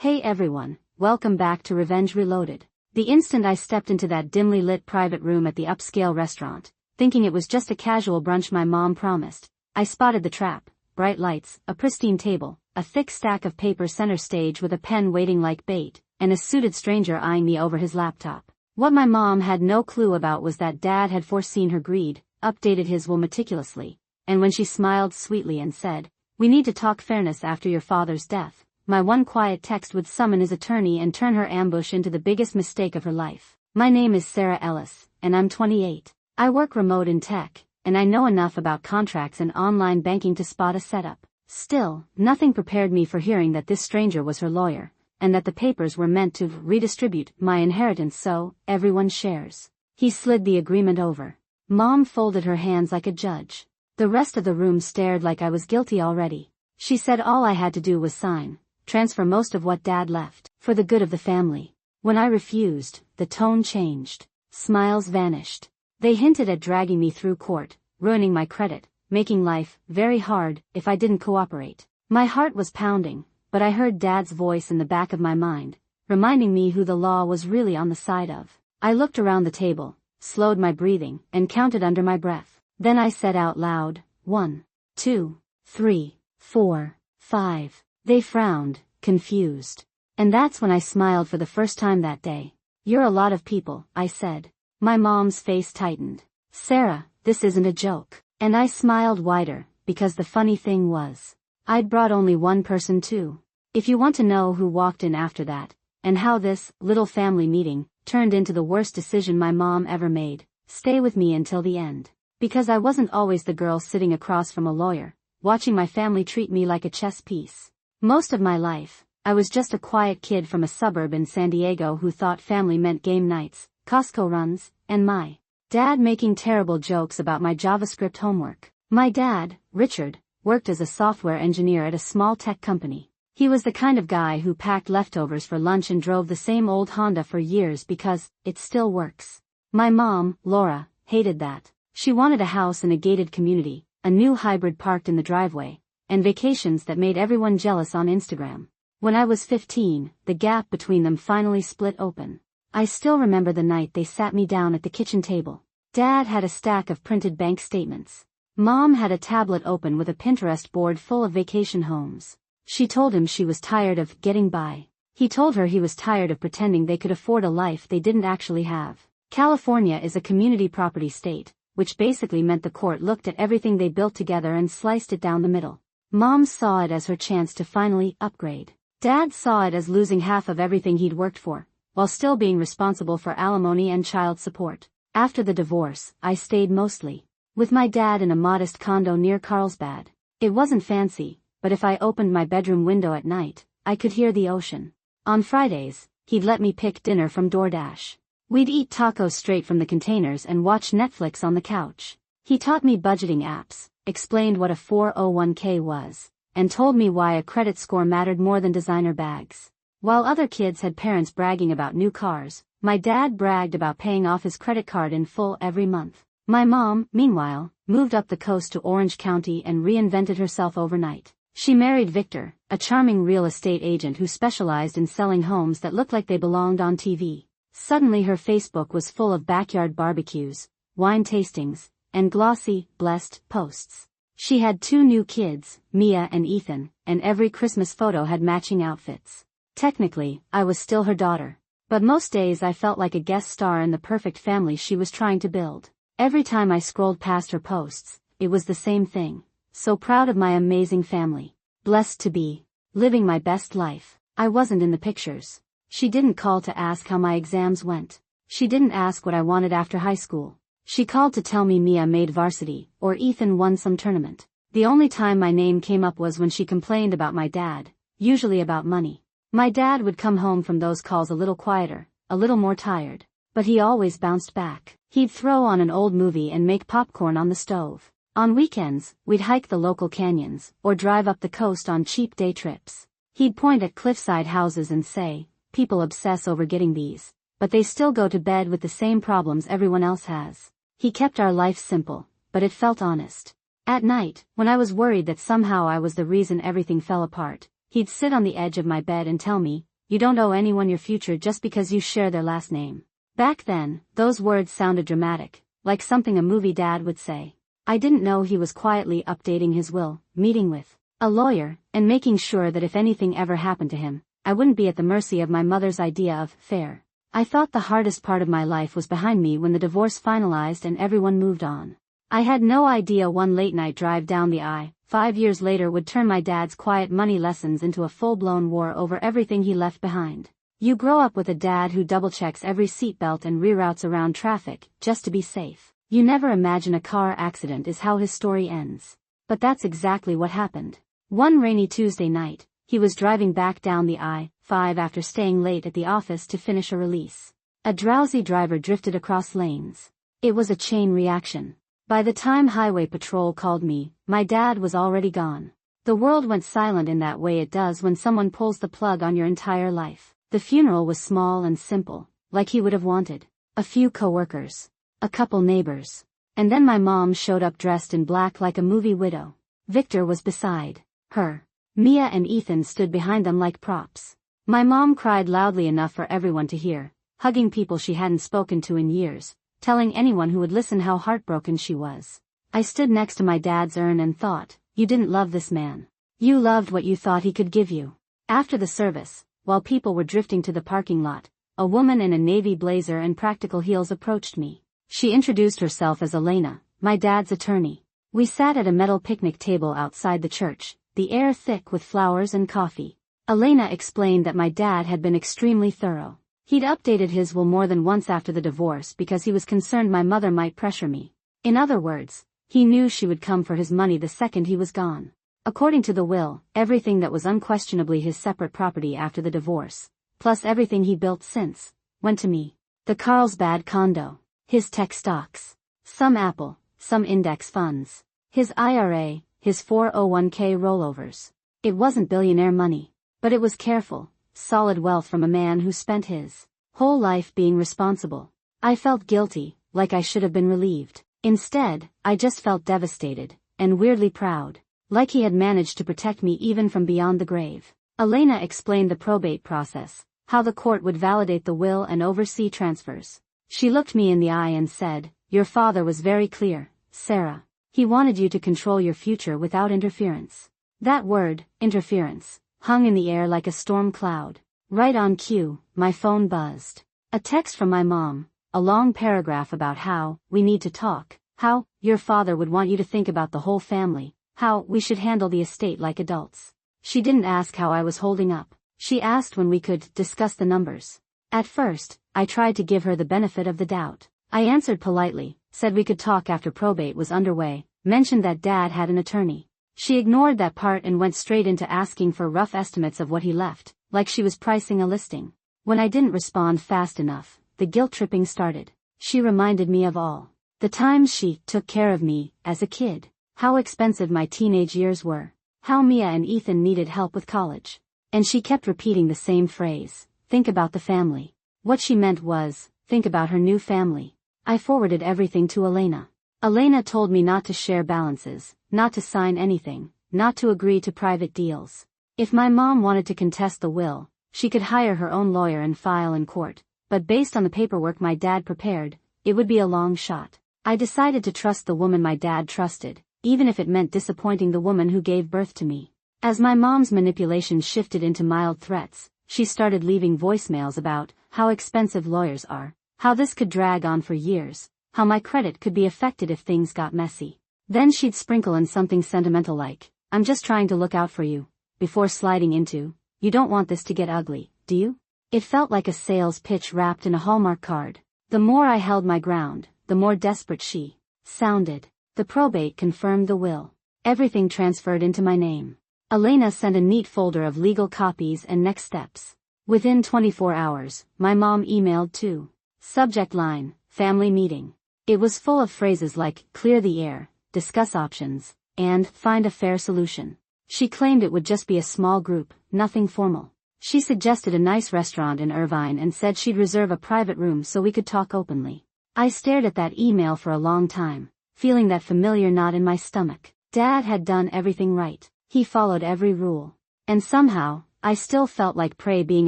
Hey everyone, welcome back to Revenge Reloaded. The instant I stepped into that dimly lit private room at the upscale restaurant, thinking it was just a casual brunch my mom promised, I spotted the trap: bright lights, a pristine table, a thick stack of paper center stage with a pen waiting like bait, and a suited stranger eyeing me over his laptop. What my mom had no clue about was that Dad had foreseen her greed, updated his will meticulously, and when she smiled sweetly and said, "We need to talk fairness after your father's death," my one quiet text would summon his attorney and turn her ambush into the biggest mistake of her life. My name is Sarah Ellis, and I'm 28. I work remote in tech, and I know enough about contracts and online banking to spot a setup. Still, nothing prepared me for hearing that this stranger was her lawyer, and that the papers were meant to redistribute my inheritance so everyone shares. He slid the agreement over. Mom folded her hands like a judge. The rest of the room stared like I was guilty already. She said all I had to do was sign, transfer most of what Dad left, for the good of the family. When I refused, the tone changed. Smiles vanished. They hinted at dragging me through court, ruining my credit, making life very hard if I didn't cooperate. My heart was pounding, but I heard Dad's voice in the back of my mind, reminding me who the law was really on the side of. I looked around the table, slowed my breathing, and counted under my breath. Then I said out loud, 1, 2, 3, 4, 5. They frowned, confused. And that's when I smiled for the first time that day. "You're a lot of people," I said. My mom's face tightened. "Sarah, this isn't a joke." And I smiled wider, because the funny thing was, I'd brought only one person too. If you want to know who walked in after that, and how this little family meeting turned into the worst decision my mom ever made, stay with me until the end. Because I wasn't always the girl sitting across from a lawyer, watching my family treat me like a chess piece. Most of my life, I was just a quiet kid from a suburb in San Diego who thought family meant game nights, Costco runs, and my dad making terrible jokes about my JavaScript homework. My dad, Richard, worked as a software engineer at a small tech company. He was the kind of guy who packed leftovers for lunch and drove the same old Honda for years because it still works. My mom, Laura, hated that. She wanted a house in a gated community, a new hybrid parked in the driveway, and vacations that made everyone jealous on Instagram. When I was 15, the gap between them finally split open. I still remember the night they sat me down at the kitchen table. Dad had a stack of printed bank statements. Mom had a tablet open with a Pinterest board full of vacation homes. She told him she was tired of getting by. He told her he was tired of pretending they could afford a life they didn't actually have. California is a community property state, which basically meant the court looked at everything they built together and sliced it down the middle. Mom saw it as her chance to finally upgrade. Dad saw it as losing half of everything he'd worked for, while still being responsible for alimony and child support. After the divorce, I stayed mostly with my dad in a modest condo near Carlsbad. It wasn't fancy, but if I opened my bedroom window at night, I could hear the ocean. On Fridays, he'd let me pick dinner from DoorDash. We'd eat tacos straight from the containers and watch Netflix on the couch. He taught me budgeting apps, explained what a 401k was, and told me why a credit score mattered more than designer bags. While other kids had parents bragging about new cars, my dad bragged about paying off his credit card in full every month. My mom, meanwhile, moved up the coast to Orange County and reinvented herself overnight. She married Victor, a charming real estate agent who specialized in selling homes that looked like they belonged on TV. Suddenly her Facebook was full of backyard barbecues, wine tastings, and glossy, blessed posts. She had 2 new kids, Mia and Ethan, and every Christmas photo had matching outfits. Technically, I was still her daughter, but most days I felt like a guest star in the perfect family she was trying to build. Every time I scrolled past her posts, it was the same thing. So proud of my amazing family. Blessed to be living my best life. I wasn't in the pictures. She didn't call to ask how my exams went. She didn't ask what I wanted after high school. She called to tell me Mia made varsity, or Ethan won some tournament. The only time my name came up was when she complained about my dad, usually about money. My dad would come home from those calls a little quieter, a little more tired, but he always bounced back. He'd throw on an old movie and make popcorn on the stove. On weekends, we'd hike the local canyons, or drive up the coast on cheap day trips. He'd point at cliffside houses and say, "People obsess over getting these, but they still go to bed with the same problems everyone else has." He kept our life simple, but it felt honest. At night, when I was worried that somehow I was the reason everything fell apart, he'd sit on the edge of my bed and tell me, you don't owe anyone your future just because you share their last name. Back then, those words sounded dramatic, like something a movie dad would say. I didn't know he was quietly updating his will, meeting with a lawyer, and making sure that if anything ever happened to him, I wouldn't be at the mercy of my mother's idea of fair. I thought the hardest part of my life was behind me when the divorce finalized and everyone moved on. I had no idea one late night drive down the I-5 years later would turn my dad's quiet money lessons into a full-blown war over everything he left behind. You grow up with a dad who double-checks every seatbelt and reroutes around traffic, just to be safe. You never imagine a car accident is how his story ends. But that's exactly what happened. One rainy Tuesday night, he was driving back down the I-5 after staying late at the office to finish a release. A drowsy driver drifted across lanes. It was a chain reaction. By the time highway patrol called me, my dad was already gone. The world went silent in that way it does when someone pulls the plug on your entire life. The funeral was small and simple, like he would have wanted. A few coworkers. A couple neighbors. And then my mom showed up dressed in black like a movie widow. Victor was beside her. Mia and Ethan stood behind them like props. My mom cried loudly enough for everyone to hear, hugging people she hadn't spoken to in years, telling anyone who would listen how heartbroken she was. I stood next to my dad's urn and thought, you didn't love this man. You loved what you thought he could give you. After the service, while people were drifting to the parking lot, a woman in a navy blazer and practical heels approached me. She introduced herself as Elena, my dad's attorney. We sat at a metal picnic table outside the church, the air thick with flowers and coffee. Elena explained that my dad had been extremely thorough. He'd updated his will more than once after the divorce because he was concerned my mother might pressure me. In other words, he knew she would come for his money the second he was gone. According to the will, everything that was unquestionably his separate property after the divorce, plus everything he built since, went to me. The Carlsbad condo, his tech stocks, some Apple, some index funds, his IRA, his 401k rollovers. It wasn't billionaire money, but it was careful, solid wealth from a man who spent his whole life being responsible. I felt guilty, like I should have been relieved. Instead, I just felt devastated, and weirdly proud. Like he had managed to protect me even from beyond the grave. Elena explained the probate process, how the court would validate the will and oversee transfers. She looked me in the eye and said, your father was very clear, Sarah. He wanted you to control your future without interference. That word, interference, hung in the air like a storm cloud. Right on cue, my phone buzzed. A text from my mom, a long paragraph about how we need to talk, how your father would want you to think about the whole family. How we should handle the estate like adults. She didn't ask how I was holding up. She asked when we could discuss the numbers. At first, I tried to give her the benefit of the doubt. I answered politely, said we could talk after probate was underway, mentioned that Dad had an attorney. She ignored that part and went straight into asking for rough estimates of what he left, like she was pricing a listing. When I didn't respond fast enough, the guilt-tripping started. She reminded me of all the times she took care of me as a kid. How expensive my teenage years were. How Mia and Ethan needed help with college. And she kept repeating the same phrase, think about the family. What she meant was, think about her new family. I forwarded everything to Elena. Elena told me not to share balances, not to sign anything, not to agree to private deals. If my mom wanted to contest the will, she could hire her own lawyer and file in court, but based on the paperwork my dad prepared, it would be a long shot. I decided to trust the woman my dad trusted, even if it meant disappointing the woman who gave birth to me. As my mom's manipulation shifted into mild threats, she started leaving voicemails about how expensive lawyers are, how this could drag on for years, how my credit could be affected if things got messy. Then she'd sprinkle in something sentimental like, I'm just trying to look out for you, before sliding into, you don't want this to get ugly, do you? It felt like a sales pitch wrapped in a Hallmark card. The more I held my ground, the more desperate she sounded. The probate confirmed the will. Everything transferred into my name. Elena sent a neat folder of legal copies and next steps. Within 24 hours, my mom emailed too. Subject line, family meeting. It was full of phrases like, clear the air, discuss options, and find a fair solution. She claimed it would just be a small group, nothing formal. She suggested a nice restaurant in Irvine and said she'd reserve a private room so we could talk openly. I stared at that email for a long time, feeling that familiar knot in my stomach. Dad had done everything right. He followed every rule. And somehow, I still felt like prey being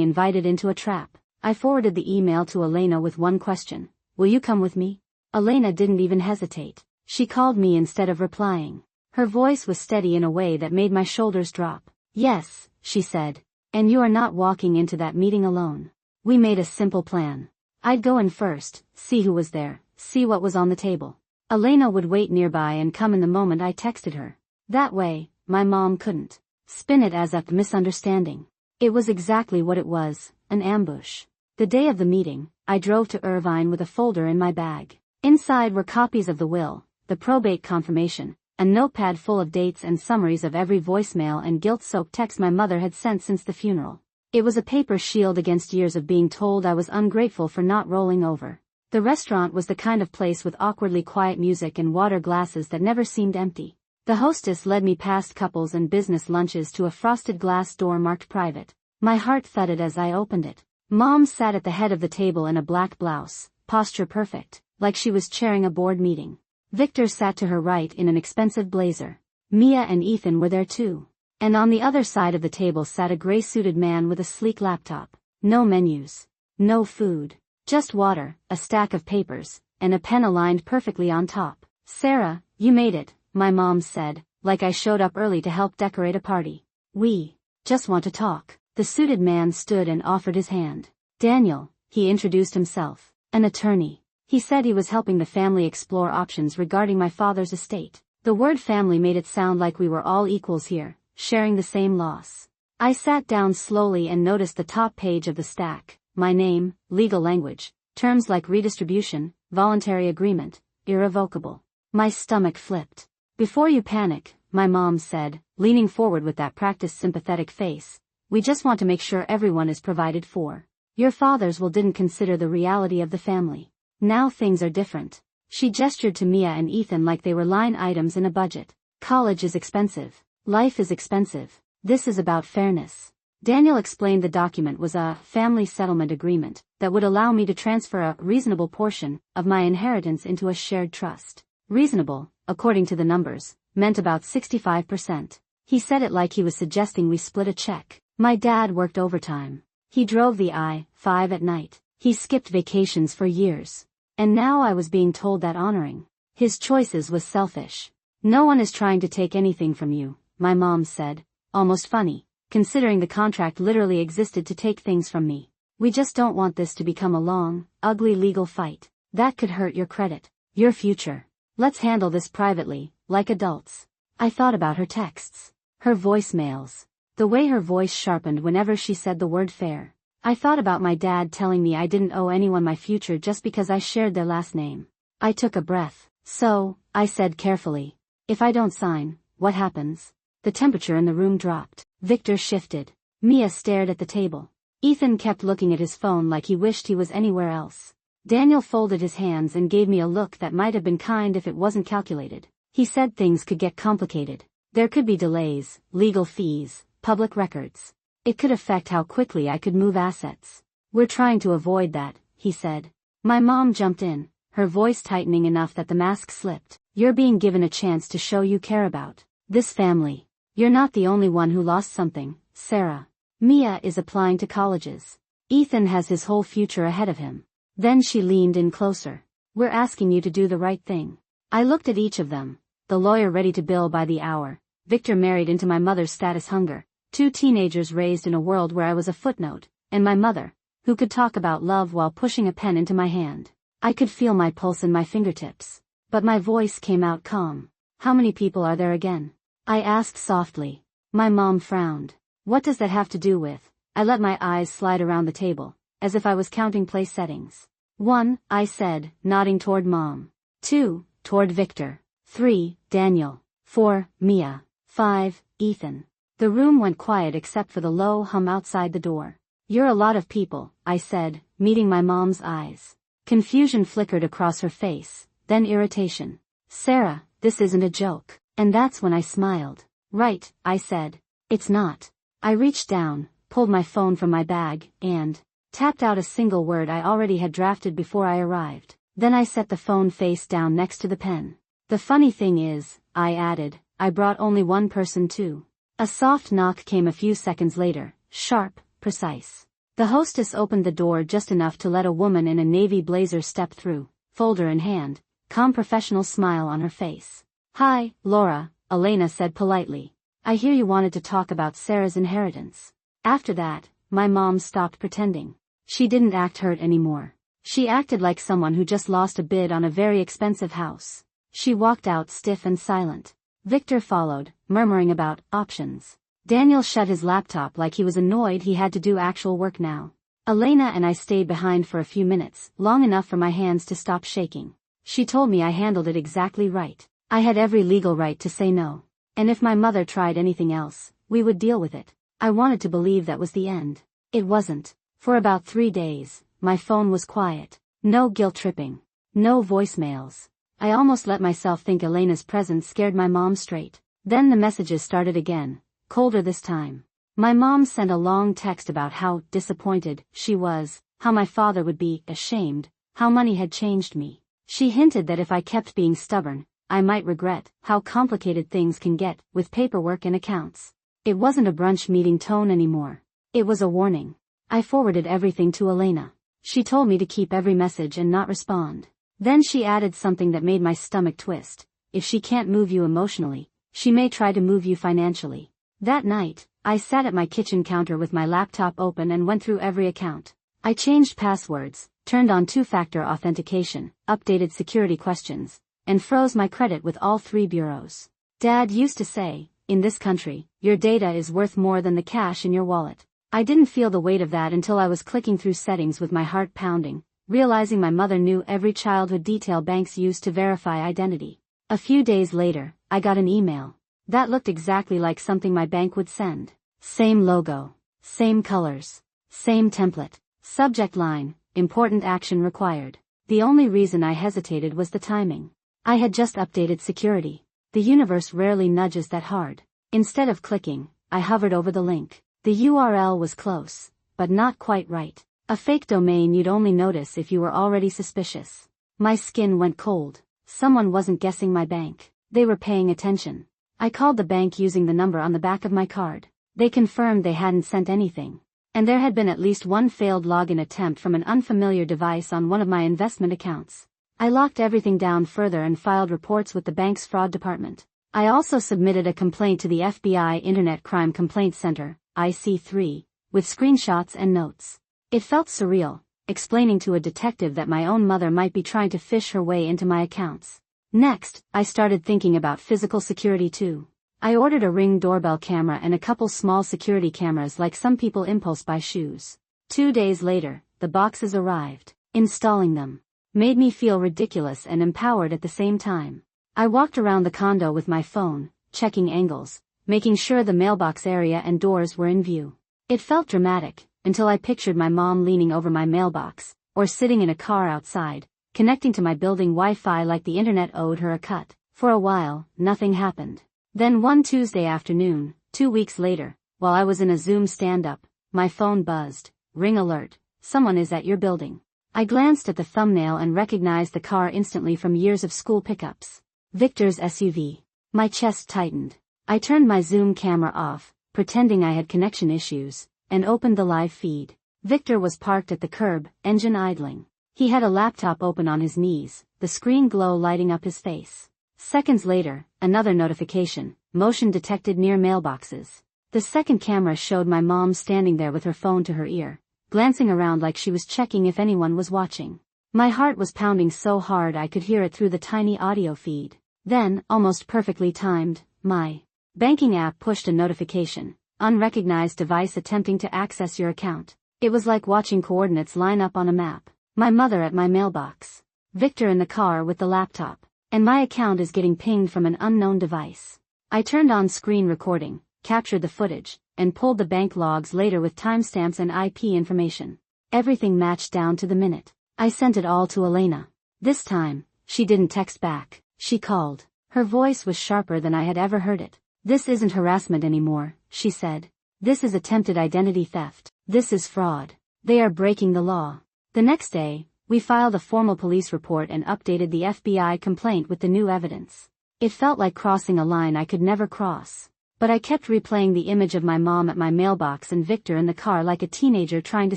invited into a trap. I forwarded the email to Elena with one question. Will you come with me? Elena didn't even hesitate. She called me instead of replying. Her voice was steady in a way that made my shoulders drop. Yes, she said. And you are not walking into that meeting alone. We made a simple plan. I'd go in first, see who was there, see what was on the table. Elena would wait nearby and come in the moment I texted her. That way, my mom couldn't spin it as a misunderstanding. It was exactly what it was, an ambush. The day of the meeting, I drove to Irvine with a folder in my bag. Inside were copies of the will, the probate confirmation, a notepad full of dates and summaries of every voicemail and guilt-soaked text my mother had sent since the funeral. It was a paper shield against years of being told I was ungrateful for not rolling over. The restaurant was the kind of place with awkwardly quiet music and water glasses that never seemed empty. The hostess led me past couples and business lunches to a frosted glass door marked private. My heart thudded as I opened it. Mom sat at the head of the table in a black blouse, posture perfect, like she was chairing a board meeting. Victor sat to her right in an expensive blazer. Mia and Ethan were there too. And on the other side of the table sat a gray-suited man with a sleek laptop. No menus. No food. Just water, a stack of papers, and a pen aligned perfectly on top. Sarah, you made it, my mom said, like I showed up early to help decorate a party. We just want to talk. The suited man stood and offered his hand. Daniel, he introduced himself, an attorney. He said he was helping the family explore options regarding my father's estate. The word family made it sound like we were all equals here, sharing the same loss. I sat down slowly and noticed the top page of the stack. My name, legal language, terms like redistribution, voluntary agreement, irrevocable. My stomach flipped. Before you panic, my mom said, leaning forward with that practiced sympathetic face, we just want to make sure everyone is provided for. Your father's will didn't consider the reality of the family. Now things are different. She gestured to Mia and Ethan like they were line items in a budget. College is expensive. Life is expensive. This is about fairness. Daniel explained the document was a family settlement agreement that would allow me to transfer a reasonable portion of my inheritance into a shared trust. Reasonable, according to the numbers, meant about 65%. He said it like he was suggesting we split a check. My dad worked overtime. He drove the I-5 at night. He skipped vacations for years. And now I was being told that honoring his choices was selfish. No one is trying to take anything from you, my mom said, almost funny, considering the contract literally existed to take things from me. We just don't want this to become a long, ugly legal fight. That could hurt your credit, your future. Let's handle this privately, like adults. I thought about her texts, her voicemails, the way her voice sharpened whenever she said the word fair. I thought about my dad telling me I didn't owe anyone my future just because I shared their last name. I took a breath. So, I said carefully, if I don't sign, what happens? The temperature in the room dropped. Victor shifted. Mia stared at the table. Ethan kept looking at his phone like he wished he was anywhere else. Daniel folded his hands and gave me a look that might have been kind if it wasn't calculated. He said things could get complicated. There could be delays, legal fees, public records. It could affect how quickly I could move assets. We're trying to avoid that, he said. My mom jumped in, her voice tightening enough that the mask slipped. You're being given a chance to show you care about this family. You're not the only one who lost something, Sarah. Mia is applying to colleges. Ethan has his whole future ahead of him. Then she leaned in closer. We're asking you to do the right thing. I looked at each of them. The lawyer ready to bill by the hour. Victor married into my mother's status hunger. 2 teenagers raised in a world where I was a footnote, and my mother, who could talk about love while pushing a pen into my hand. I could feel my pulse in my fingertips. But my voice came out calm. How many people are there again? I asked softly. My mom frowned. What does that have to do with? I let my eyes slide around the table, as if I was counting place settings. 1, I said, nodding toward Mom. 2, toward Victor. 3, Daniel. 4, Mia. 5, Ethan. The room went quiet except for the low hum outside the door. You're a lot of people, I said, meeting my mom's eyes. Confusion flickered across her face, then irritation. Sarah, this isn't a joke. And that's when I smiled. Right, I said. It's not. I reached down, pulled my phone from my bag, and tapped out a single word I already had drafted before I arrived. Then I set the phone face down next to the pen. The funny thing is, I added, I brought only one person too. A soft knock came a few seconds later, sharp, precise. The hostess opened the door just enough to let a woman in a navy blazer step through, folder in hand, calm professional smile on her face. "Hi, Laura," Elena said politely. "I hear you wanted to talk about Sarah's inheritance." After that, my mom stopped pretending. She didn't act hurt anymore. She acted like someone who just lost a bid on a very expensive house. She walked out stiff and silent. Victor followed, murmuring about options. Daniel shut his laptop like he was annoyed he had to do actual work now. Elena and I stayed behind for a few minutes, long enough for my hands to stop shaking. She told me I handled it exactly right. I had every legal right to say no. And if my mother tried anything else, we would deal with it. I wanted to believe that was the end. It wasn't. For about 3 days, my phone was quiet. No guilt tripping. No voicemails. I almost let myself think Elena's presence scared my mom straight. Then the messages started again, colder this time. My mom sent a long text about how disappointed she was, how my father would be ashamed, how money had changed me. She hinted that if I kept being stubborn, I might regret how complicated things can get with paperwork and accounts. It wasn't a brunch meeting tone anymore. It was a warning. I forwarded everything to Elena. She told me to keep every message and not respond. Then she added something that made my stomach twist. If she can't move you emotionally, she may try to move you financially. That night, I sat at my kitchen counter with my laptop open and went through every account. I changed passwords, turned on two-factor authentication, updated security questions, and froze my credit with all 3 bureaus. Dad used to say, "In this country, your data is worth more than the cash in your wallet." I didn't feel the weight of that until I was clicking through settings with my heart pounding, realizing my mother knew every childhood detail banks used to verify identity. A few days later, I got an email. That looked exactly like something my bank would send. Same logo, same colors, same template. Subject line, important action required. The only reason I hesitated was the timing. I had just updated security. The universe rarely nudges that hard. Instead of clicking, I hovered over the link. The URL was close, but not quite right. A fake domain you'd only notice if you were already suspicious. My skin went cold. Someone wasn't guessing my bank. They were paying attention. I called the bank using the number on the back of my card. They confirmed they hadn't sent anything. And there had been at least one failed login attempt from an unfamiliar device on one of my investment accounts. I locked everything down further and filed reports with the bank's fraud department. I also submitted a complaint to the FBI Internet Crime Complaint Center, IC3, with screenshots and notes. It felt surreal, explaining to a detective that my own mother might be trying to fish her way into my accounts. Next, I started thinking about physical security too. I ordered a Ring doorbell camera and a couple small security cameras like some people impulse buy shoes. 2 days later, the boxes arrived. Installing them made me feel ridiculous and empowered at the same time. I walked around the condo with my phone, checking angles, making sure the mailbox area and doors were in view. It felt dramatic, until I pictured my mom leaning over my mailbox, or sitting in a car outside, connecting to my building Wi-Fi like the internet owed her a cut. For a while, nothing happened. Then one Tuesday afternoon, 2 weeks later, while I was in a Zoom stand-up, my phone buzzed. Ring alert. Someone is at your building. I glanced at the thumbnail and recognized the car instantly from years of school pickups. Victor's SUV. My chest tightened. I turned my Zoom camera off, pretending I had connection issues, and opened the live feed. Victor was parked at the curb, engine idling. He had a laptop open on his knees, the screen glow lighting up his face. Seconds later, another notification, motion detected near mailboxes. The second camera showed my mom standing there with her phone to her ear, glancing around like she was checking if anyone was watching. My heart was pounding so hard I could hear it through the tiny audio feed. Then, almost perfectly timed, my banking app pushed a notification. Unrecognized device attempting to access your account. It was like watching coordinates line up on a map. My mother at my mailbox. Victor in the car with the laptop. And my account is getting pinged from an unknown device. I turned on screen recording, captured the footage, and pulled the bank logs later with timestamps and IP information. Everything matched down to the minute. I sent it all to Elena. This time, she didn't text back. She called. Her voice was sharper than I had ever heard it. "This isn't harassment anymore," she said. "This is attempted identity theft. This is fraud. They are breaking the law." The next day, we filed a formal police report and updated the FBI complaint with the new evidence. It felt like crossing a line I could never cross. But I kept replaying the image of my mom at my mailbox and Victor in the car like a teenager trying to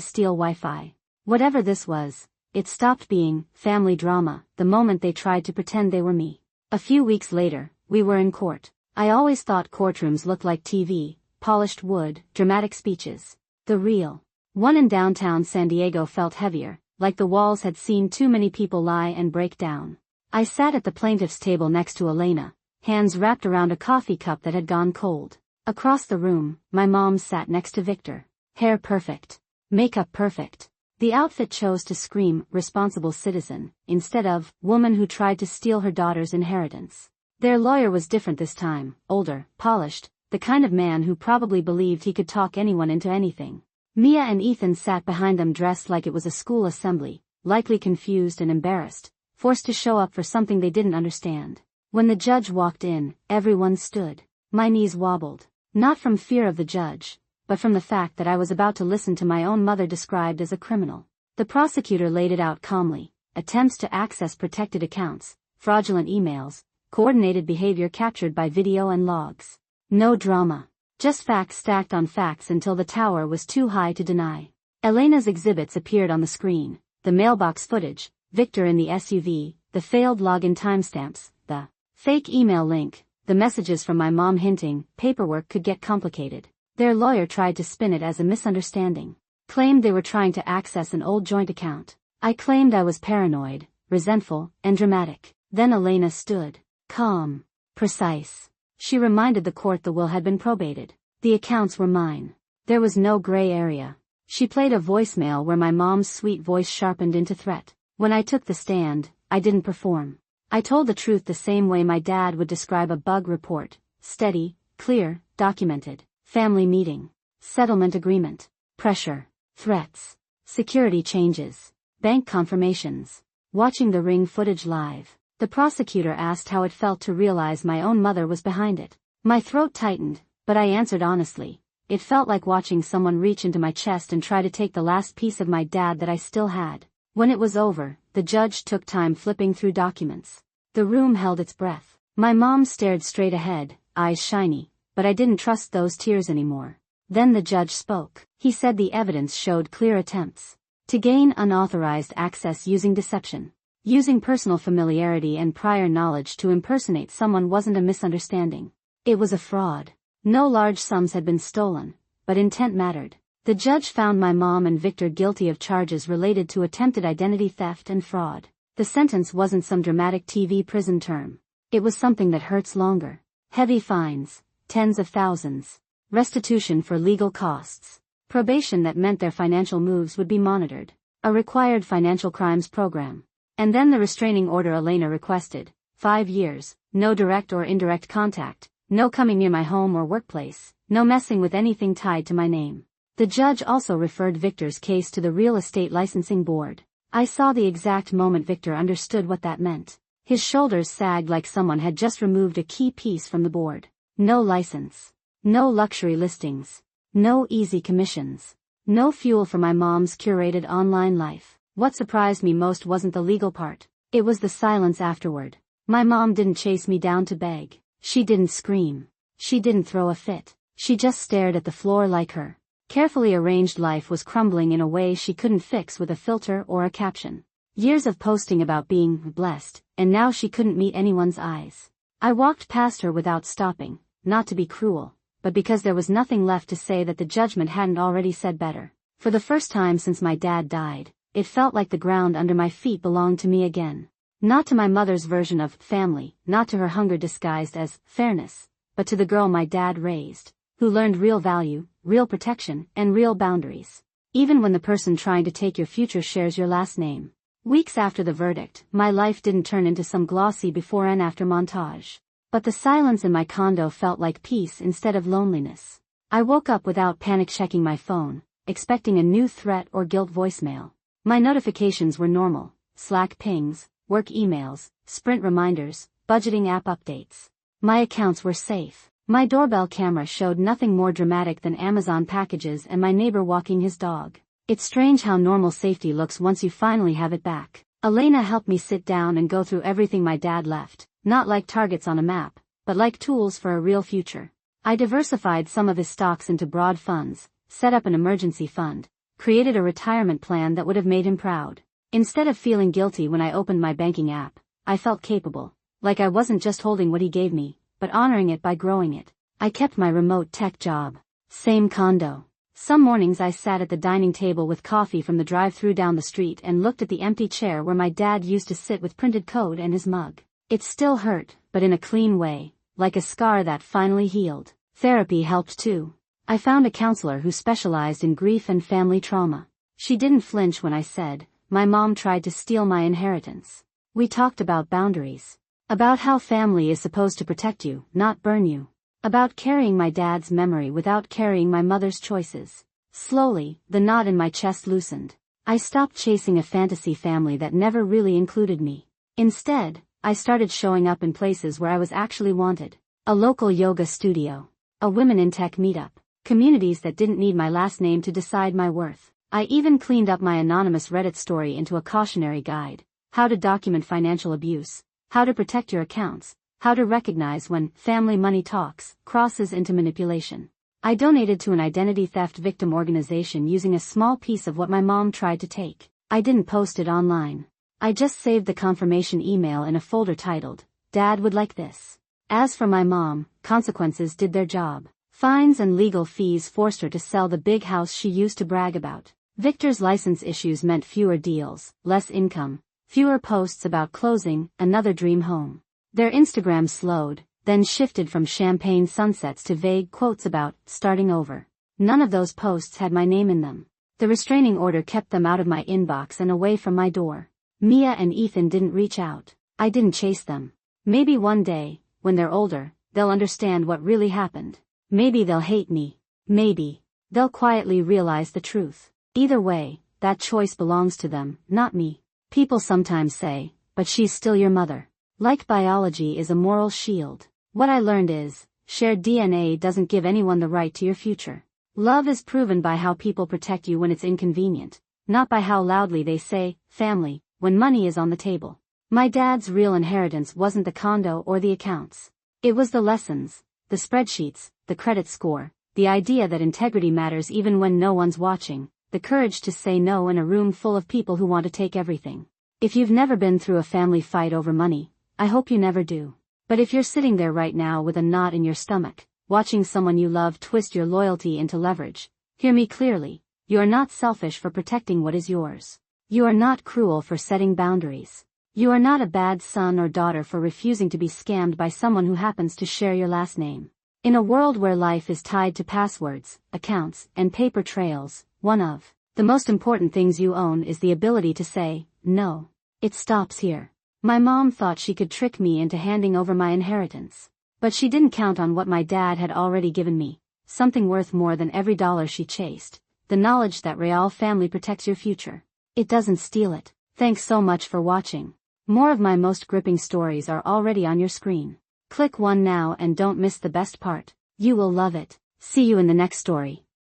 steal Wi-Fi. Whatever this was, it stopped being family drama the moment they tried to pretend they were me. A few weeks later, we were in court. I always thought courtrooms looked like TV, polished wood, dramatic speeches. The real one in downtown San Diego felt heavier, like the walls had seen too many people lie and break down. I sat at the plaintiff's table next to Elena, hands wrapped around a coffee cup that had gone cold. Across the room, my mom sat next to Victor. Hair perfect. Makeup perfect. The outfit chose to scream, responsible citizen, instead of, woman who tried to steal her daughter's inheritance. Their lawyer was different this time, older, polished, the kind of man who probably believed he could talk anyone into anything. Mia and Ethan sat behind them dressed like it was a school assembly, likely confused and embarrassed, forced to show up for something they didn't understand. When the judge walked in, everyone stood. My knees wobbled, not from fear of the judge, but from the fact that I was about to listen to my own mother described as a criminal. The prosecutor laid it out calmly: attempts to access protected accounts, fraudulent emails, coordinated behavior captured by video and logs. No drama. Just facts stacked on facts until the tower was too high to deny. Elena's exhibits appeared on the screen: the mailbox footage, Victor in the SUV, the failed login timestamps, the fake email link, the messages from my mom hinting paperwork could get complicated. Their lawyer tried to spin it as a misunderstanding. Claimed they were trying to access an old joint account. I claimed I was paranoid, resentful, and dramatic. Then Elena stood, calm, precise. She reminded the court the will had been probated. The accounts were mine. There was no gray area. She played a voicemail where my mom's sweet voice sharpened into threat. When I took the stand, I didn't perform. I told the truth the same way my dad would describe a bug report: steady, clear, documented. Family meeting. Settlement agreement. Pressure. Threats. Security changes. Bank confirmations. Watching the ring footage live. The prosecutor asked how it felt to realize my own mother was behind it. My throat tightened, but I answered honestly. It felt like watching someone reach into my chest and try to take the last piece of my dad that I still had. When it was over, the judge took time flipping through documents. The room held its breath. My mom stared straight ahead, eyes shiny, but I didn't trust those tears anymore. Then the judge spoke. He said the evidence showed clear attempts to gain unauthorized access using deception. Using personal familiarity and prior knowledge to impersonate someone wasn't a misunderstanding. It was a fraud. No large sums had been stolen, but intent mattered. The judge found my mom and Victor guilty of charges related to attempted identity theft and fraud. The sentence wasn't some dramatic TV prison term. It was something that hurts longer. Heavy fines, tens of thousands. Restitution for legal costs. Probation that meant their financial moves would be monitored. A required financial crimes program. And then the restraining order Elena requested: 5 years, no direct or indirect contact, no coming near my home or workplace, no messing with anything tied to my name. The judge also referred Victor's case to the Real Estate Licensing Board. I saw the exact moment Victor understood what that meant. His shoulders sagged like someone had just removed a key piece from the board. No license. No luxury listings. No easy commissions. No fuel for my mom's curated online life. What surprised me most wasn't the legal part. It was the silence afterward. My mom didn't chase me down to beg. She didn't scream. She didn't throw a fit. She just stared at the floor like her carefully arranged life was crumbling in a way she couldn't fix with a filter or a caption. Years of posting about being blessed, and now she couldn't meet anyone's eyes. I walked past her without stopping, not to be cruel, but because there was nothing left to say that the judgment hadn't already said better. For the first time since my dad died, it felt like the ground under my feet belonged to me again. Not to my mother's version of family, not to her hunger disguised as fairness, but to the girl my dad raised, who learned real value, real protection, and real boundaries. Even when the person trying to take your future shares your last name. Weeks after the verdict, my life didn't turn into some glossy before and after montage. But the silence in my condo felt like peace instead of loneliness. I woke up without panic checking my phone, expecting a new threat or guilt voicemail. My notifications were normal: Slack pings, work emails, Sprint reminders, budgeting app updates. My accounts were safe. My doorbell camera showed nothing more dramatic than Amazon packages and my neighbor walking his dog. It's strange how normal safety looks once you finally have it back. Elena helped me sit down and go through everything my dad left, not like targets on a map, but like tools for a real future. I diversified some of his stocks into broad funds, set up an emergency fund, created a retirement plan that would have made him proud. Instead of feeling guilty when I opened my banking app, I felt capable, like I wasn't just holding what he gave me, but honoring it by growing it. I kept my remote tech job. Same condo. Some mornings I sat at the dining table with coffee from the drive-thru down the street and looked at the empty chair where my dad used to sit with printed code and his mug. It still hurt, but in a clean way, like a scar that finally healed. Therapy helped too. I found a counselor who specialized in grief and family trauma. She didn't flinch when I said, "My mom tried to steal my inheritance." We talked about boundaries. About how family is supposed to protect you, not burn you. About carrying my dad's memory without carrying my mother's choices. Slowly, the knot in my chest loosened. I stopped chasing a fantasy family that never really included me. Instead, I started showing up in places where I was actually wanted. A local yoga studio. A women in tech meetup. Communities that didn't need my last name to decide my worth. I even cleaned up my anonymous Reddit story into a cautionary guide. How to document financial abuse. How to protect your accounts. How to recognize when family money talks crosses into manipulation. I donated to an identity theft victim organization using a small piece of what my mom tried to take. I didn't post it online. I just saved the confirmation email in a folder titled, "Dad would like this." As for my mom, consequences did their job. Fines and legal fees forced her to sell the big house she used to brag about. Victor's license issues meant fewer deals, less income, fewer posts about closing another dream home. Their Instagram slowed, then shifted from champagne sunsets to vague quotes about starting over. None of those posts had my name in them. The restraining order kept them out of my inbox and away from my door. Mia and Ethan didn't reach out. I didn't chase them. Maybe one day, when they're older, they'll understand what really happened. Maybe they'll hate me. Maybe they'll quietly realize the truth. Either way, that choice belongs to them, not me. People sometimes say, "But she's still your mother." Like biology is a moral shield. What I learned is, shared DNA doesn't give anyone the right to your future. Love is proven by how people protect you when it's inconvenient, not by how loudly they say, "family," when money is on the table. My dad's real inheritance wasn't the condo or the accounts. It was the lessons, the spreadsheets, the credit score, the idea that integrity matters even when no one's watching, the courage to say no in a room full of people who want to take everything. If you've never been through a family fight over money, I hope you never do. But if you're sitting there right now with a knot in your stomach, watching someone you love twist your loyalty into leverage, hear me clearly, you are not selfish for protecting what is yours. You are not cruel for setting boundaries. You are not a bad son or daughter for refusing to be scammed by someone who happens to share your last name. In a world where life is tied to passwords, accounts, and paper trails, one of the most important things you own is the ability to say, no. It stops here. My mom thought she could trick me into handing over my inheritance. But she didn't count on what my dad had already given me, something worth more than every dollar she chased, the knowledge that Real family protects your future. It doesn't steal it. Thanks so much for watching. More of my most gripping stories are already on your screen. Click one now and don't miss the best part. You will love it. See you in the next story.